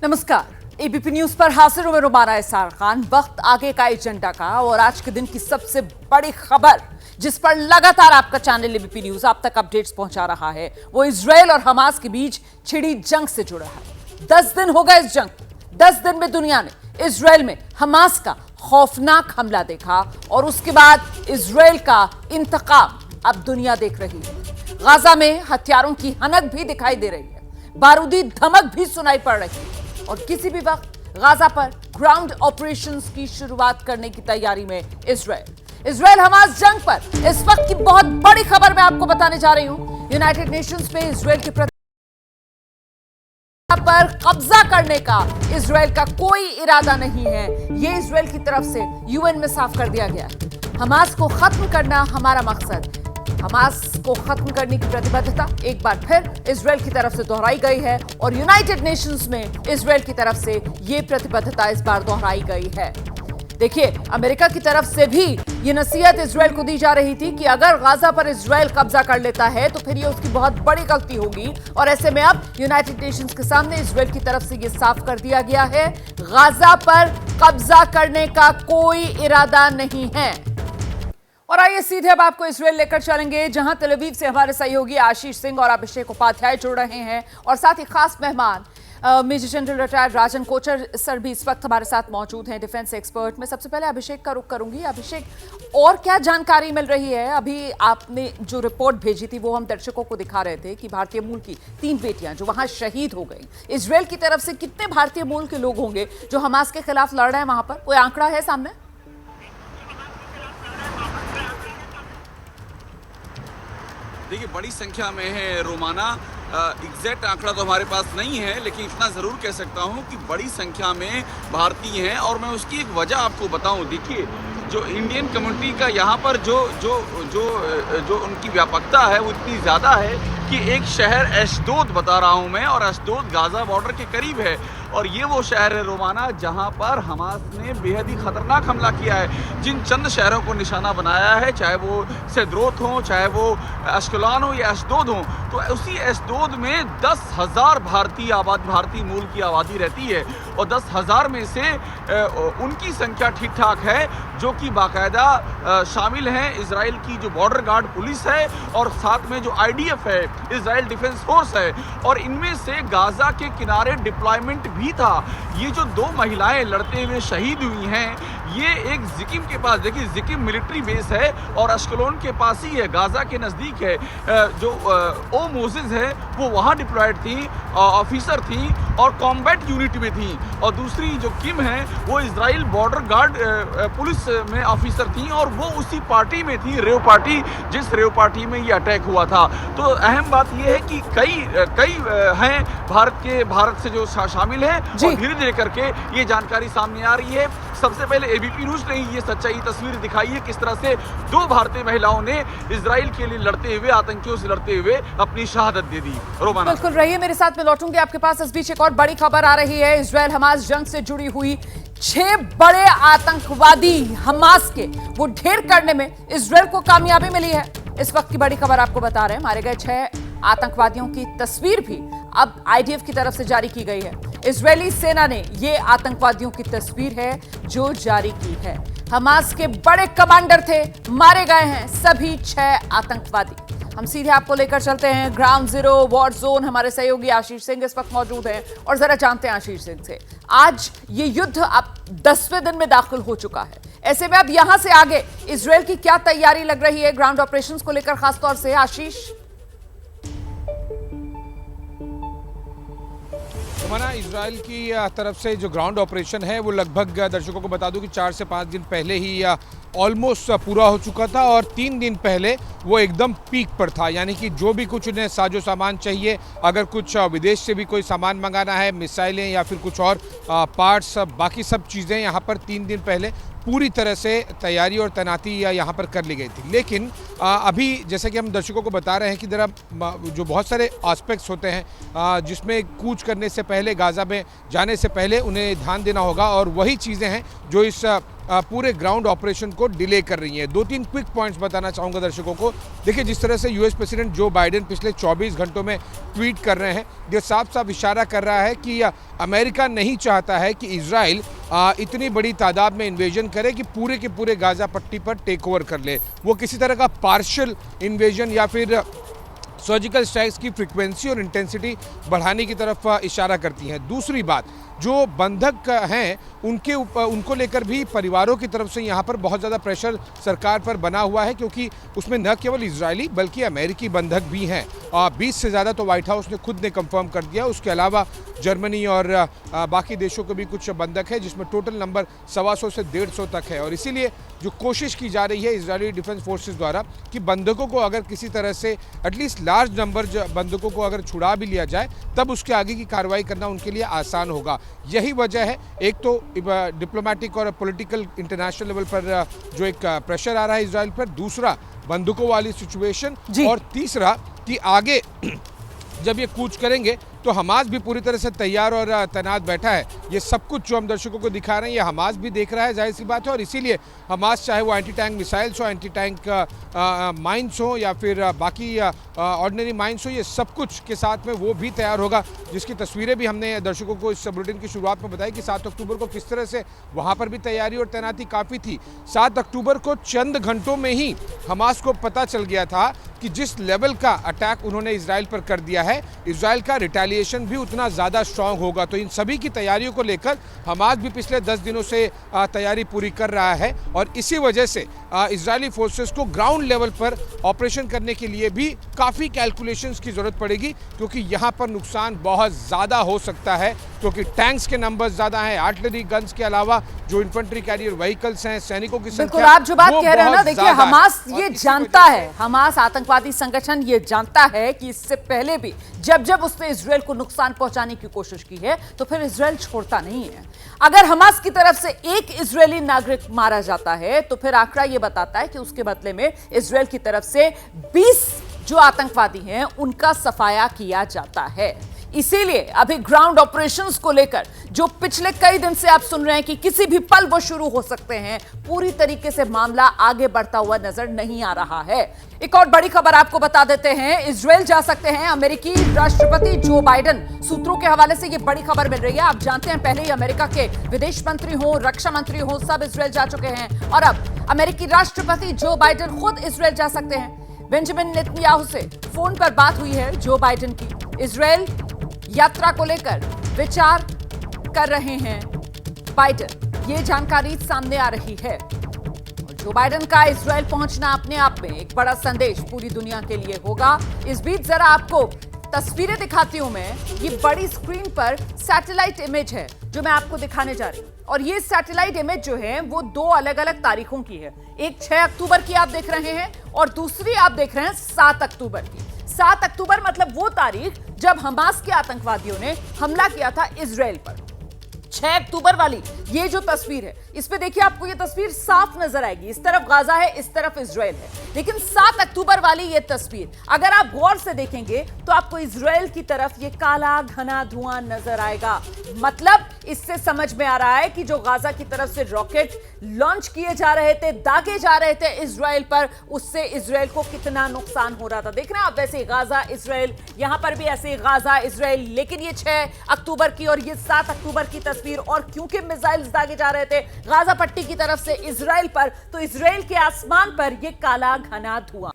नमस्कार। ABP news पर हाजिर हूं मैं रुमाना इसार खान। वक्त आगे का एजेंडा का और आज के दिन की सबसे बड़ी खबर जिस पर लगातार आपका चैनल एबीपी न्यूज आप तक अपडेट्स पहुंचा रहा है वो इजराइल और हमास के बीच छिड़ी जंग से जुड़ा है। 10 दिन हो गए इस जंग। 10 दिन में दुनिया ने इजराइल में हमास का खौफनाक हमला देखा और उसके बाद इजराइल का इंतकाम अब दुनिया देख रही है। गाजा में हथियारों की हनक भी दिखाई दे रही है, बारूदी धमक भी सुनाई पड़ रही है और किसी भी वक्त गाजा पर ग्राउंड ऑपरेशंस की शुरुआत करने की तैयारी में इजराइल हमास जंग पर इस वक्त की बहुत बड़ी खबर मैं आपको बताने जा रही हूं। यूनाइटेड नेशंस में इजराइल के पर कब्जा करने का इजराइल का कोई इरादा नहीं है। यह इजराइल की तरफ से यूएन में साफ कर दिया गया है। हमास को खत्म करना हमारा मकसद। हमास को खत्म करने की प्रतिबद्धता एक बार फिर इजराइल की तरफ से दोहराई गई है और यूनाइटेड नेशंस में इजराइल की तरफ से यह प्रतिबद्धता इस बार दोहराई गई है। देखिए, अमेरिका की तरफ से भी यह नसीहत इजराइल को दी जा रही थी कि अगर गाजा पर इजराइल कब्जा कर लेता है तो फिर यह उसकी बहुत बड़ी गलती होगी और ऐसे में अब यूनाइटेड नेशंस के सामने इजराइल की तरफ से यह साफ कर दिया गया है, गाजा पर कब्जा करने का कोई इरादा नहीं है। और आइए सीधे अब आपको इजराइल लेकर चलेंगे, जहां तेल अवीव से हमारे सहयोगी आशीष सिंह और अभिषेक उपाध्याय जुड़ रहे हैं और साथ ही खास मेहमान मेजर जनरल रिटायर्ड राजन कोचर सर भी इस वक्त हमारे साथ मौजूद हैं, डिफेंस एक्सपर्ट। मैं सबसे पहले अभिषेक का रुख करूंगी। अभिषेक, और क्या जानकारी मिल रही है? अभी आपने जो रिपोर्ट भेजी थी वो हम दर्शकों को दिखा रहे थे कि भारतीय मूल की 3 बेटियां जो वहां शहीद हो गई। इजराइल की तरफ से कितने भारतीय मूल के लोग होंगे जो हमास के खिलाफ लड़ रहे हैं वहां पर? कोई आंकड़ा है सामने? देखिए, बड़ी संख्या में है रोमाना। एग्जैक्ट आंकड़ा तो हमारे पास नहीं है, लेकिन इतना ज़रूर कह सकता हूं कि बड़ी संख्या में भारतीय हैं और मैं उसकी एक वजह आपको बताऊं। देखिए, जो इंडियन कम्युनिटी का यहाँ पर जो उनकी व्यापकता है वो इतनी ज़्यादा है कि एक शहर एशदोद बता रहा हूँ मैं, और एशदोद गाज़ा बॉर्डर के करीब है और ये वो शहर है रोमाना जहाँ पर हमास ने बेहद ही खतरनाक हमला किया है। जिन चंद शहरों को निशाना बनाया है, चाहे वो सेद्रोत हो, चाहे वो अश्कलान हो या एशदोद हो, तो उसी एशदोद में 10,000 भारतीय मूल की आबादी रहती है और 10,000 में से उनकी संख्या ठीक ठाक है जो कि बाकायदा शामिल हैं इजराइल की जो बॉर्डर गार्ड पुलिस है और साथ में जो IDF है, इजराइल डिफेंस फोर्स है, और इनमें से गाजा के किनारे डिप्लॉयमेंट भी था। ये जो 2 महिलाएं लड़ते हुए शहीद हुई हैं, ये एक जिकिम के पास, देखिए जिकिम मिलिट्री बेस है और अश्कलोन के पास ही है, गाजा के नज़दीक है। जो ओ मोजेस है वो वहाँ डिप्लॉयड थी, ऑफिसर थी और कॉम्बैट यूनिट में थी, और दूसरी जो किम है वो इजराइल बॉर्डर गार्ड पुलिस में ऑफिसर थी और वो उसी पार्टी में थी, रेव पार्टी, जिस रेव पार्टी में ये अटैक हुआ था। तो अहम बात ये है कि कई हैं भारत से जो शामिल हैं और धीरे धीरे करके ये जानकारी सामने आ रही है। सबसे पहले एबीपी न्यूज ने ये सच्चाई तस्वीर दिखाई है किस तरह से 2 भारतीय महिलाओं ने इजराइल के लिए लड़ते हुए, आतंकियों से लड़ते हुए अपनी शहादत दे दी। रोमाना, बिल्कुल रहिए मेरे साथ, में लौटूंगी आपके पास। इस बीच एक और बड़ी खबर आ रही है। इजराइल हमास जंग से जुड़ी हुई 6 बड़े आतंकवादी हमास के वो ढेर करने में इजराइल को कामयाबी मिली है। इस वक्त की बड़ी खबर आपको बता रहे हैं। मारे गए 6 आतंकवादियों की तस्वीर भी अब IDF की तरफ से जारी की गई है। इजरायली सेना ने ये आतंकवादियों की तस्वीर है जो जारी की है। हमास के बड़े कमांडर थे, मारे गए हैं सभी 6 आतंकवादी। हम सीधे आपको लेकर चलते हैं ग्राउंड जीरो वॉर जोन। हमारे सहयोगी आशीष सिंह इस वक्त मौजूद हैं और जरा जानते हैं आशीष सिंह से, आज ये युद्ध अब 10वें दिन में दाखिल हो चुका है। ऐसे में अब यहां से आगे इजराइल की क्या तैयारी लग रही है ग्राउंड ऑपरेशंस को लेकर खासतौर से? आशीष, माना इजराइल की तरफ से जो ग्राउंड ऑपरेशन है वो लगभग दर्शकों को बता दूं कि 4 से 5 दिन पहले ही ऑलमोस्ट पूरा हो चुका था और 3 दिन पहले वो एकदम पीक पर था। यानी कि जो भी कुछ उन्हें साजो सामान चाहिए, अगर कुछ विदेश से भी कोई सामान मंगाना है, मिसाइलें या फिर कुछ और पार्ट्स, बाकी सब चीज़ें यहाँ पर 3 दिन पहले पूरी तरह से तैयारी और तैनाती यहाँ पर कर ली गई थी। लेकिन अभी जैसे कि हम दर्शकों को बता रहे हैं कि जरा जो बहुत सारे एस्पेक्ट्स होते हैं जिसमें कूच करने से पहले, गाजा में जाने से पहले उन्हें ध्यान देना होगा, और वही चीज़ें हैं जो इस पूरे ग्राउंड ऑपरेशन को डिले कर रही हैं। 2-3 क्विक पॉइंट्स बताना चाहूँगा दर्शकों को। देखिए, जिस तरह से यूएस प्रेसिडेंट जो बाइडेन पिछले 24 घंटों में ट्वीट कर रहे हैं, ये साफ साफ इशारा कर रहा है कि अमेरिका नहीं चाहता है कि इजराइल इतनी बड़ी तादाद में इन्वेजन करे कि पूरे के पूरे गाजा पट्टी पर टेक ओवर कर ले। वो किसी तरह का पार्शियल इन्वेजन या फिर सर्जिकल स्ट्राइक्स की फ्रीक्वेंसी और इंटेंसिटी बढ़ाने की तरफ इशारा करती हैं। दूसरी बात, जो बंधक हैं उनको लेकर भी परिवारों की तरफ से यहाँ पर बहुत ज़्यादा प्रेशर सरकार पर बना हुआ है, क्योंकि उसमें न केवल इजरायली बल्कि अमेरिकी बंधक भी हैं। 20 से ज़्यादा तो व्हाइट हाउस ने खुद ने कंफर्म कर दिया। उसके अलावा जर्मनी और बाकी देशों के भी कुछ बंधक है, जिसमें टोटल नंबर 125 से 150 तक है। और इसीलिए जो कोशिश की जा रही है इजरायली डिफेंस फोर्सेस द्वारा कि बंधकों को अगर किसी तरह से एटलीस्ट लार्ज नंबर बंधकों को अगर छुड़ा भी लिया जाए, तब उसके आगे की कार्रवाई करना उनके लिए आसान होगा। यही वजह है, एक तो डिप्लोमेटिक और पॉलिटिकल इंटरनेशनल लेवल पर जो एक प्रेशर आ रहा है इजराइल पर, दूसरा बंदूकों वाली सिचुएशन, और तीसरा कि आगे जब ये कूच करेंगे तो हमास भी पूरी तरह से तैयार और तैनात बैठा है। ये सब कुछ जो हम दर्शकों को दिखा रहे हैं, ये हमास भी देख रहा है, जाहिर सी बात है। और इसीलिए हमास, चाहे वो एंटी टैंक मिसाइल्स हो, एंटी टैंक माइंस हो या फिर बाकी ऑर्डिनरी माइंस हो, ये सब कुछ के साथ में वो भी तैयार होगा, जिसकी तस्वीरें भी हमने दर्शकों को इस बुलेटिन की शुरुआत में बताई कि 7 अक्टूबर को किस तरह से वहाँ पर भी तैयारी और तैनाती काफ़ी थी। 7 अक्टूबर को चंद घंटों में ही हमास को पता चल गया था कि जिस लेवल का अटैक उन्होंने इजराइल पर कर दिया है, इजराइल का रिटेलिएशन भी उतना ज़्यादा स्ट्रांग होगा। तो इन सभी की तैयारियों को लेकर हमास भी पिछले 10 दिनों से तैयारी पूरी कर रहा है, और इसी वजह से इजरायली फोर्सेस को ग्राउंड लेवल पर ऑपरेशन करने के लिए भी काफ़ी कैलकुलेशंस की ज़रूरत पड़ेगी, क्योंकि यहाँ पर नुकसान बहुत ज़्यादा हो सकता है, क्योंकि टैंक्स के नंबर ज़्यादा हैं, आर्टिलरी गन्स के अलावा जो इन्फेंट्री कैरियर व्हीकल्स हैं, सैनिकों की बिल्कुल, आप जो बात कह रहे हैं ना, देखिए हमास ये जानता है, हमास आतंकवादी संगठन ये जानता है कि इससे पहले भी जब उसने इजराइल को नुकसान पहुंचाने की कोशिश की है, तो फिर इजराइल छोड़ता नहीं है। अगर हमास की तरफ से एक इजरायली नागरिक मारा जाता है, तो फिर आंकड़ा ये बताता है कि उसके बदले में इजराइल की तरफ से 20 जो आतंकवादी हैं उनका सफाया किया जाता है। इसीलिए अभी ग्राउंड ऑपरेशंस को लेकर जो पिछले कई दिन से आप सुन रहे हैं कि किसी भी पल वो शुरू हो सकते हैं, पूरी तरीके से मामला आगे बढ़ता हुआ नजर नहीं आ रहा है। एक और बड़ी खबर आपको बता देते हैं, इजराइल जा सकते हैं अमेरिकी राष्ट्रपति जो बाइडेन। सूत्रों के हवाले से यह बड़ी खबर मिल रही है। आप जानते हैं, पहले ही अमेरिका के विदेश मंत्री हो, रक्षा मंत्री हो, सब इजराइल जा चुके हैं, और अब अमेरिकी राष्ट्रपति जो बाइडेन खुद इजराइल जा सकते हैं। बेंजामिन नेतन्याहू से फोन पर बात हुई है जो बाइडेन की। इजराइल यात्रा को लेकर विचार कर रहे हैं बाइडेन, ये जानकारी सामने आ रही है। जो बाइडेन का इजराइल पहुंचना अपने आप में एक बड़ा संदेश पूरी दुनिया के लिए होगा। इस बीच जरा आपको तस्वीरें दिखाती हूं मैं। ये बड़ी स्क्रीन पर सैटेलाइट इमेज है जो मैं आपको दिखाने जा रही हूं, और ये सैटेलाइट इमेज जो है वो 2 अलग अलग तारीखों की है। एक 6 अक्टूबर की आप देख रहे हैं, और दूसरी आप देख रहे हैं 7 अक्टूबर की। 7 अक्टूबर मतलब वो तारीख जब हमास के आतंकवादियों ने हमला किया था इजराइल पर। 6 अक्टूबर वाली ये जो तस्वीर है, इसमें देखिए आपको ये तस्वीर साफ नजर आएगी। इस तरफ गाजा है, इस तरफ इजराइल है। लेकिन 7 अक्टूबर वाली ये तस्वीर अगर आप गौर से देखेंगे तो आपको इजराइल की तरफ ये काला घना धुआं नजर आएगा। मतलब इससे समझ में आ रहा है कि जो गाजा की तरफ से रॉकेट लॉन्च किए जा रहे थे, दागे जा रहे थे इजराइल पर, उससे इजराइल को कितना नुकसान हो रहा था। देख रहे हैं आप, वैसे गाजा इजराइल, यहां पर भी ऐसे गाजा इजराइल। लेकिन ये 6 अक्टूबर की और ये 7 अक्टूबर की तस्वीर, और क्योंकि मिसाइल्स दागे जा रहे थे गाजा पट्टी की तरफ से इजराइल पर, तो इजराइल के आसमान पर ये काला घना धुआं।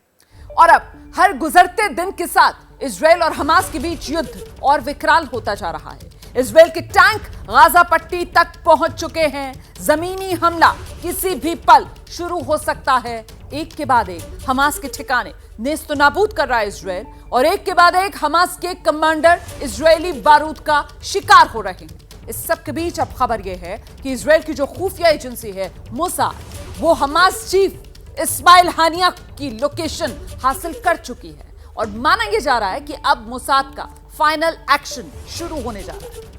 और अब हर गुजरते दिन के साथ इजराइल और हमास के बीच युद्ध और विकराल होता जा रहा है। इजराइल के टैंक गाजा पट्टी तक पहुंच चुके हैं। जमीनी हमला किसी भी पल शुरू हो सकता है। एक के बाद एक हमास के ठिकाने नेस्तनाबूद कर रहा है इजराइल, और एक के बाद एक हमास के कमांडर इजरायली बारूद का शिकार हो रहे हैं। इस सब के बीच अब खबर यह है कि इजराइल की जो खुफिया एजेंसी है मोसाद, वो हमास चीफ इस्माइल हानिया की लोकेशन हासिल कर चुकी है, और माना यह जा रहा है कि अब मोसाद का फाइनल एक्शन शुरू होने जा रहा है।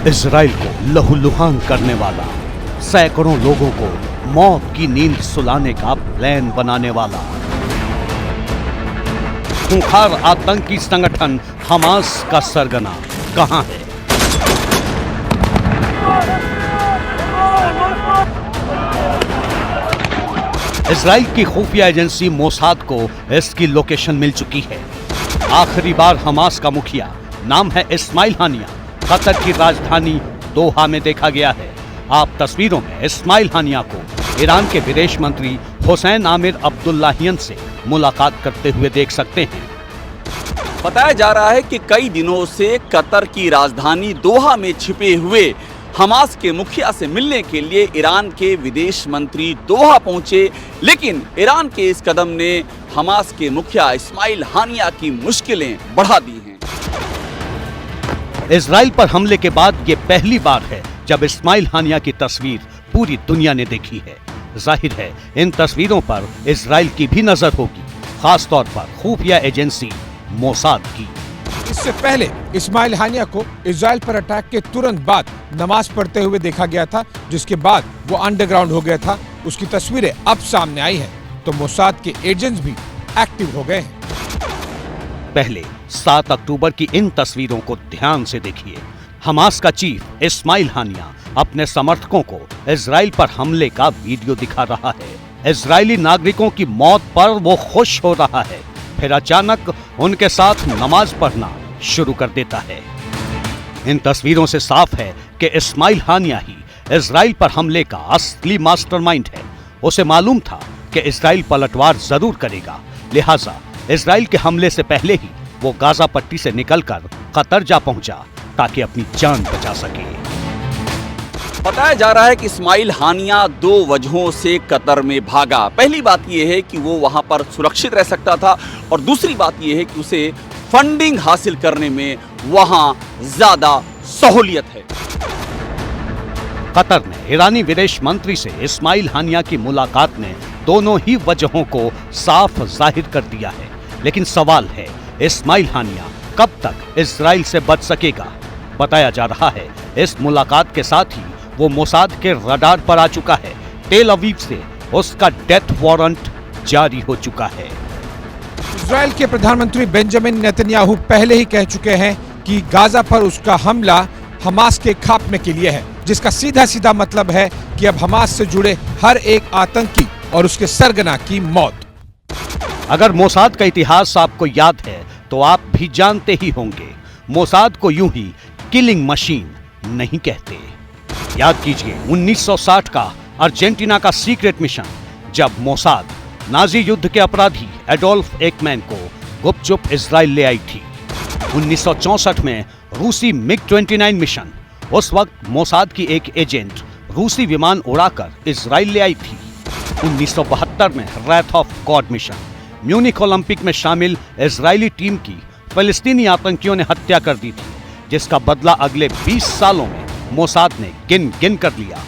इजराइल को लहूलुहान करने वाला, सैकड़ों लोगों को मौत की नींद सुलाने का प्लान बनाने वाला खूंखार आतंकी संगठन हमास का सरगना कहां है? इजराइल की खुफिया एजेंसी मोसाद को इसकी लोकेशन मिल चुकी है। आखिरी बार हमास का मुखिया, नाम है इस्माइल हानिया, कतर की राजधानी दोहा में देखा गया है। आप तस्वीरों में इस्माइल हानिया को ईरान के विदेश मंत्री हुसैन आमिर अब्दुल्लाहियन से मुलाकात करते हुए देख सकते हैं। बताया जा रहा है कि कई दिनों से कतर की राजधानी दोहा में छिपे हुए हमास के मुखिया से मिलने के लिए ईरान के विदेश मंत्री दोहा पहुंचे, लेकिन ईरान के इस कदम ने हमास के मुखिया इस्माइल हानिया की मुश्किलें बढ़ा दी हैं। इजराइल पर हमले के बाद ये पहली बार है जब इस्माइल हानिया की तस्वीर पूरी दुनिया ने देखी है। जाहिर है इन तस्वीरों पर इजराइल की भी नजर होगी, खासतौर पर खुफिया एजेंसी मोसाद की। इससे पहले इस्माइल हानिया को इजराइल पर अटैक के तुरंत बाद नमाज पढ़ते हुए देखा गया था, जिसके बाद वो अंडरग्राउंड हो गया था। उसकी तस्वीरें अब सामने आई हैं, तो मोसाद के एजेंट्स भी एक्टिव हो गए हैं। पहले 7 अक्टूबर की इन तस्वीरों को ध्यान से देखिए। हमास का चीफ इस्माइल हानिया अपने समर्थकों को इजराइल पर हमले का वीडियो दिखा रहा है। इजरायली नागरिकों की मौत पर वो खुश हो रहा है, फिर अचानक उनके साथ नमाज पढ़ना शुरू कर देता है। इन तस्वीरों से साफ है कि इस्माइल हानिया ही इजराइल पर हमले का असली मास्टरमाइंड है। उसे मालूम था कि इजराइल पलटवार जरूर करेगा, लिहाजा इजराइल के हमले से पहले ही वो गाजा पट्टी से निकलकर कतर जा पहुंचा ताकि अपनी जान बचा सके। बताया जा रहा है कि इस्माइल हानिया 2 वजहों से कतर में भागा। पहली बात यह है कि वो वहां पर सुरक्षित रह सकता था, और दूसरी बात यह है कि उसे फंडिंग हासिल करने में वहां ज्यादा सहूलियत है। कतर में ईरानी विदेश मंत्री से इस्माइल हानिया की मुलाकात ने दोनों ही वजहों को साफ जाहिर कर दिया है। लेकिन सवाल है, इस्माइल हानिया कब तक इजराइल से बच सकेगा? बताया जा रहा है इस मुलाकात के साथ ही वो मोसाद के रडार पर आ चुका है। तेल अवीव से उसका डेथ वारंट जारी हो चुका है। इजराइल के प्रधानमंत्री बेंजामिन नेतन्याहू पहले ही कह चुके हैं कि गाजा पर उसका हमला हमास के खात्मे के लिए है, जिसका सीधा सीधा मतलब है कि अब हमास से जुड़े हर एक आतंकी और उसके सरगना की मौत। अगर मोसाद का इतिहास आपको याद है तो आप भी जानते ही होंगे, मोसाद को यूं ही किलिंग मशीन नहीं कहते। याद कीजिए 1960 का अर्जेंटीना का सीक्रेट मिशन, जब मोसाद नाजी युद्ध के अपराधी एडोल्फ एकमैन को गुपचुप इजराइल ले आई थी। 1964 में रूसी मिग-29 मिशन, उस वक्त मोसाद की एक एजेंट रूसी विमान उड़ाकर इजराइल ले आई थी। 1972 में wrath of God mission, Munich Olympic में शामिल इजरायली टीम की फिलिस्तीनी आतंकियों ने हत्या कर दी थी, जिसका बदला अगले 20 सालों में मोसाद ने गिन गिन कर लिया।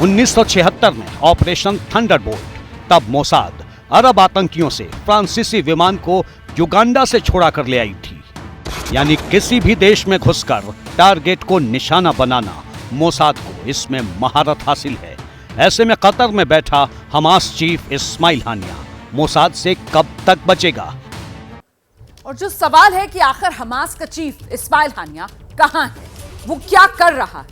1976 में ऑपरेशन थंडरबोल्ट, तब मोसाद अरब आतंकियों से फ्रांसीसी विमान को युगांडा से छुड़ा कर ले आई थी। यानी किसी भी देश में घुसकर टारगेट को निशाना बनाना मोसाद को इसमें महारत हासिल है। ऐसे में कतर में बैठा हमास चीफ इस्माइल हानिया मोसाद से कब तक बचेगा? और जो सवाल है कि आखिर हमास का चीफ इस्माइल हानिया कहां है, वो क्या कर रहा है?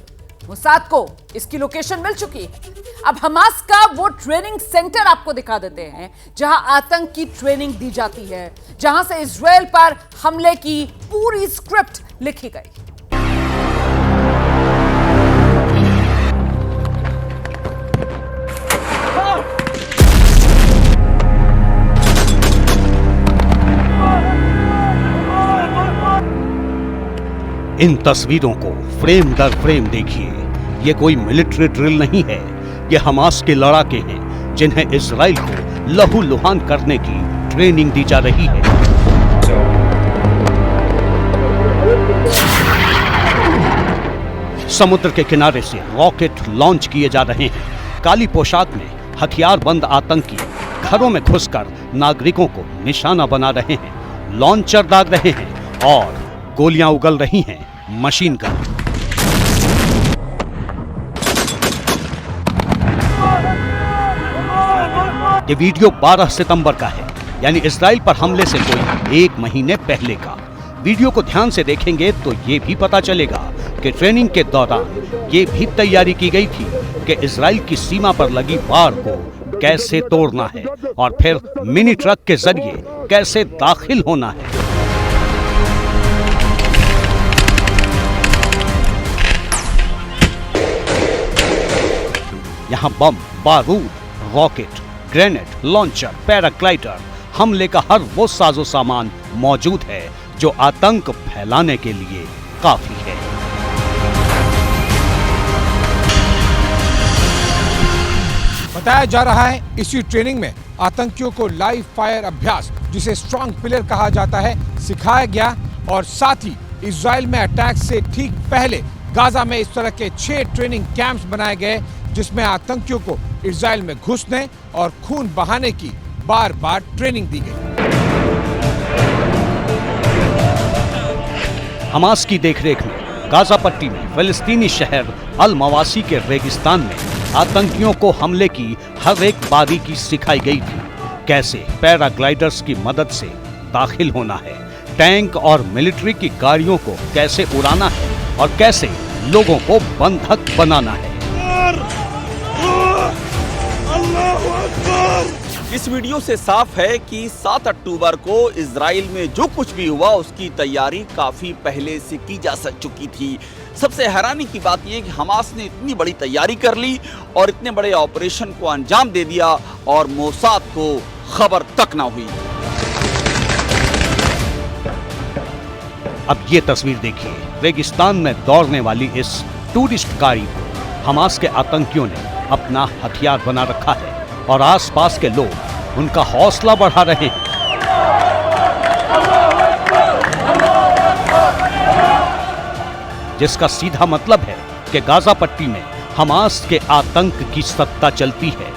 मोसाद को इसकी लोकेशन मिल चुकी है। अब हमास का वो ट्रेनिंग सेंटर आपको दिखा देते हैं जहां आतंक की ट्रेनिंग दी जाती है, जहां से इजराइल पर हमले की पूरी स्क्रिप्ट लिखी गई। इन तस्वीरों को फ्रेम दर फ्रेम देखिए। ये कोई मिलिट्री ड्रिल नहीं है, ये हमास के लड़ाके हैं जिन्हें इजराइल को लहूलुहान करने की ट्रेनिंग दी जा रही है। समुद्र के किनारे से रॉकेट लॉन्च किए जा रहे हैं। काली पोशाक में हथियारबंद आतंकी घरों में घुसकर नागरिकों को निशाना बना रहे हैं, लॉन्चर दाग रहे हैं और गोलियां उगल रही हैं मशीन गन। ये वीडियो 12 सितंबर का है, यानी इजराइल पर हमले से कोई 1 महीने पहले का। वीडियो को ध्यान से देखेंगे तो ये भी पता चलेगा कि ट्रेनिंग के दौरान ये भी तैयारी की गई थी कि इजराइल की सीमा पर लगी वार को कैसे तोड़ना है और फिर मिनी ट्रक के जरिए कैसे दाखिल होना है। यहाँ बम, बारूद, रॉकेट, ग्रेनेड, लॉन्चर, पैराग्लाइडर, हमले का हर वो साजो सामान मौजूद है जो आतंक फैलाने के लिए काफी है। बताया जा रहा है इसी ट्रेनिंग में आतंकियों को लाइव फायर अभ्यास, जिसे स्ट्रॉन्ग पिलर कहा जाता है, सिखाया गया और साथ ही इजराइल में अटैक से ठीक पहले गाजा में इस तरह के 6 ट्रेनिंग कैंप्स बनाए गए जिसमें आतंकियों को इजराइल में घुसने और खून बहाने की बार बार ट्रेनिंग दी गई। हमास की देखरेख में गाजा पट्टी में फिलिस्तीनी शहर अल मवासी के रेगिस्तान में आतंकियों को हमले की हर एक बारीकी सिखाई गई थी। कैसे पैराग्लाइडर्स की मदद से दाखिल होना है, टैंक और मिलिट्री की गाड़ियों को कैसे उड़ाना है और कैसे लोगों को बंधक बनाना है। इस वीडियो से साफ है कि 7 अक्टूबर को इजराइल में जो कुछ भी हुआ उसकी तैयारी काफी पहले से की जा चुकी थी। सबसे हैरानी की बात यह कि हमास ने इतनी बड़ी तैयारी कर ली और इतने बड़े ऑपरेशन को अंजाम दे दिया और मोसाद को खबर तक ना हुई। अब ये तस्वीर देखिए, रेगिस्तान में दौड़ने वाली इस टूरिस्ट गाड़ी को हमास के आतंकियों ने अपना हथियार बना रखा है और आसपास के लोग उनका हौसला बढ़ा रहे हैं। जिसका सीधा मतलब है कि गाजा पट्टी में हमास के आतंक की सत्ता चलती है।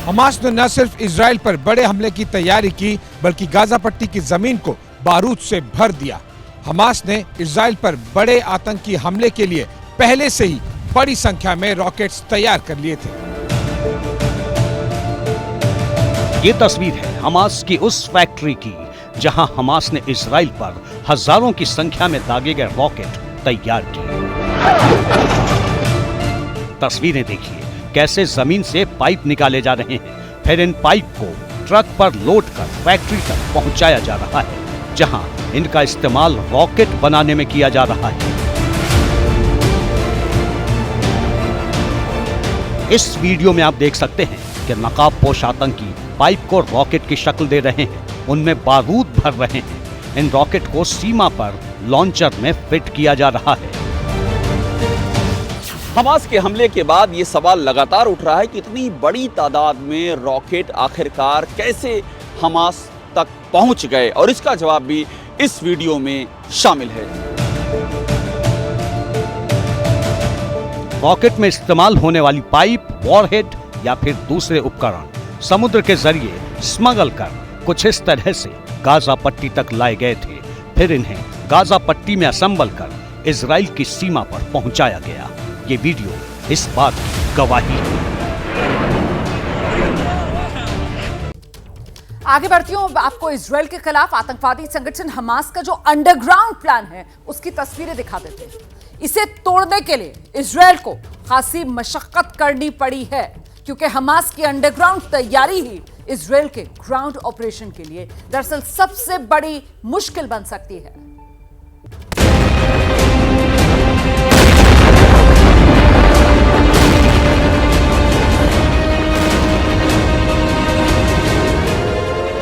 हमास ने न सिर्फ इजराइल पर बड़े हमले की तैयारी की बल्कि गाजा पट्टी की जमीन को बारूद से भर दिया। हमास ने इजराइल पर बड़े आतंकी हमले के लिए पहले से ही बड़ी संख्या में रॉकेट्स तैयार कर लिए थे। ये तस्वीर है हमास की उस फैक्ट्री की जहां हमास ने इजराइल पर हजारों की संख्या में दागे गए रॉकेट तैयार किए। तस्वीरें देखिए कैसे जमीन से पाइप निकाले जा रहे हैं, फिर इन पाइप को ट्रक पर लोड कर फैक्ट्री तक पहुंचाया जा रहा है जहां इनका इस्तेमाल रॉकेट बनाने में किया जा रहा है। इस वीडियो में आप देख सकते हैं कि नकाबपोश आतंकी पाइप को रॉकेट की शक्ल दे रहे हैं, उनमें बारूद भर रहे हैं। इन रॉकेट को सीमा पर लॉन्चर में फिट किया जा रहा है। हमास के हमले के बाद ये सवाल लगातार उठ रहा है कि इतनी बड़ी तादाद में रॉकेट आखिरकार कैसे हमास तक पहुंच गए, और इसका जवाब भी इस वीडियो में शामिल है। रॉकेट में इस्तेमाल होने वाली पाइप, वॉरहेड या फिर दूसरे उपकरण समुद्र के जरिए स्मगल कर कुछ इस तरह से गाजा पट्टी तक लाए गए थे। फिर इन्हें गाजा पट्टी में असेंबल कर इजराइल की सीमा पर पहुंचाया गया। ये वीडियो इस बात की गवाही है। आगे बढ़ती हूं, आपको इजराइल के खिलाफ आतंकवादी संगठन हमास का जो अंडरग्राउंड प्लान है उसकी तस्वीरें दिखा देते हैं। इसे तोड़ने के लिए इजराइल को खासी मशक्कत करनी पड़ी है क्योंकि हमास की अंडरग्राउंड तैयारी ही इजराइल के ग्राउंड ऑपरेशन के लिए दरअसल सबसे बड़ी मुश्किल बन सकती है।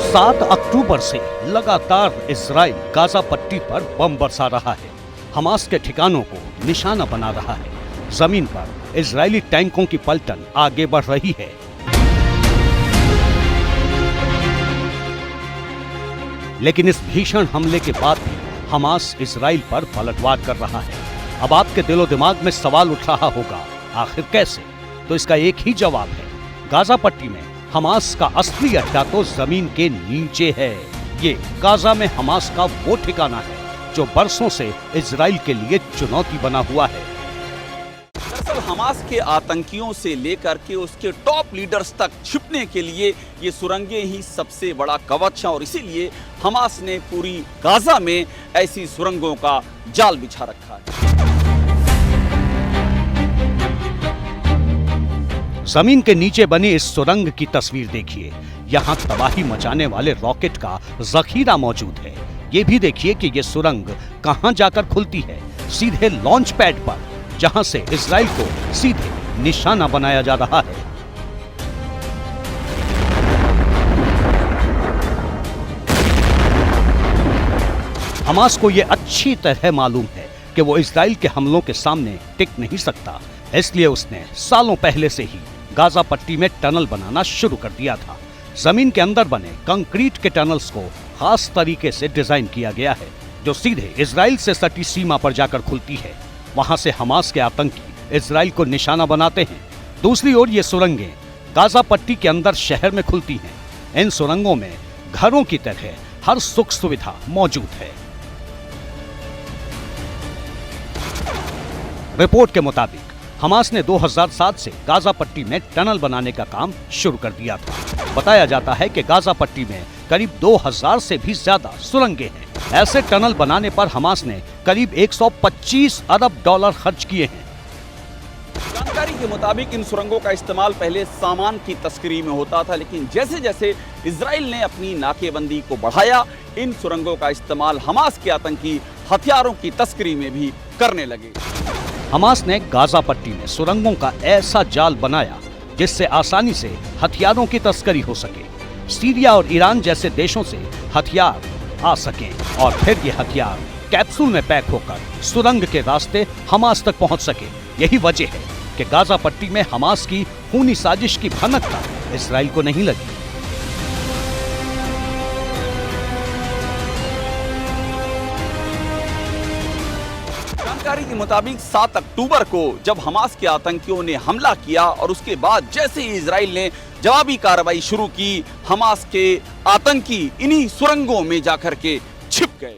सात अक्टूबर से लगातार इजराइल गाजा पट्टी पर बम बरसा रहा है, हमास के ठिकानों को निशाना बना रहा है। जमीन पर इजरायली टैंकों की पलटन आगे बढ़ रही है। लेकिन इस भीषण हमले के बाद भी हमास इजराइल पर पलटवार कर रहा है। अब आपके दिलो दिमाग में सवाल उठ रहा होगा, आखिर कैसे? तो इसका एक ही जवाब है, गाजा पट्टी में हमास का असली अड्डा तो जमीन के नीचे है। ये गाजा में हमास का वो ठिकाना है जो बरसों से इजराइल के लिए चुनौती बना हुआ है। दरअसल हमास के आतंकियों से लेकर के उसके टॉप लीडर्स तक छिपने के लिए ये सुरंगें ही सबसे बड़ा कवच है और इसीलिए हमास ने पूरी गाजा में ऐसी सुरंगों का जाल बिछा रखा है। जमीन के नीचे बनी इस सुरंग की तस्वीर देखिए। यहाँ तबाही मचाने वाले रॉकेट का जखीरा मौजूद है। ये भी देखिए कि ये सुरंग कहां जाकर खुलती है। सीधे लॉन्च पैड पर, जहां से इजराइल को सीधे निशाना बनाया जा रहा है। हमास को यह अच्छी तरह मालूम है कि वो इजराइल के हमलों के सामने टिक नहीं सकता, इसलिए उसने सालों पहले से ही गाजा पट्टी में टनल बनाना शुरू कर दिया था। जमीन के अंदर बने कंक्रीट के टनल्स को खास तरीके से डिजाइन किया गया है, जो सीधे इजराइल से सटी सीमा पर जाकर खुलती है। वहां से हमास के आतंकी इजराइल को निशाना बनाते हैं। दूसरी ओर ये सुरंगें गाजा पट्टी के अंदर शहर में खुलती हैं। इन सुरंगों में घरों की तरह हर सुख सुविधा मौजूद है। रिपोर्ट के मुताबिक हमास ने 2007 से गाजा पट्टी में टनल बनाने का काम शुरू कर दिया था। बताया जाता है कि गाजा पट्टी में करीब 2000 से भी ज्यादा सुरंगें हैं। ऐसे टनल बनाने पर हमास ने करीब 125 अरब डॉलर खर्च किए हैं। जानकारी के मुताबिक इन सुरंगों का इस्तेमाल पहले सामान की तस्करी में होता था, लेकिन जैसे जैसे इजराइल ने अपनी नाकेबंदी को बढ़ाया, इन सुरंगों का इस्तेमाल हमास के आतंकी हथियारों की तस्करी में भी करने लगे। हमास ने गाजा पट्टी में सुरंगों का ऐसा जाल बनाया जिससे आसानी से हथियारों की तस्करी हो सके, सीरिया और ईरान जैसे देशों से हथियार आ सकें और फिर ये हथियार कैप्सूल में पैक होकर सुरंग के रास्ते हमास तक पहुंच सके। यही वजह है कि गाजा पट्टी में हमास की खूनी साजिश की भनक तक इजराइल को नहीं लगी। जानकारी के मुताबिक 7 अक्टूबर को जब हमास के आतंकियों ने हमला किया और उसके बाद जैसे ही इजराइल ने जवाबी कार्रवाई शुरू की, हमास के आतंकी इन्हीं सुरंगों में जाकर के छिप गए।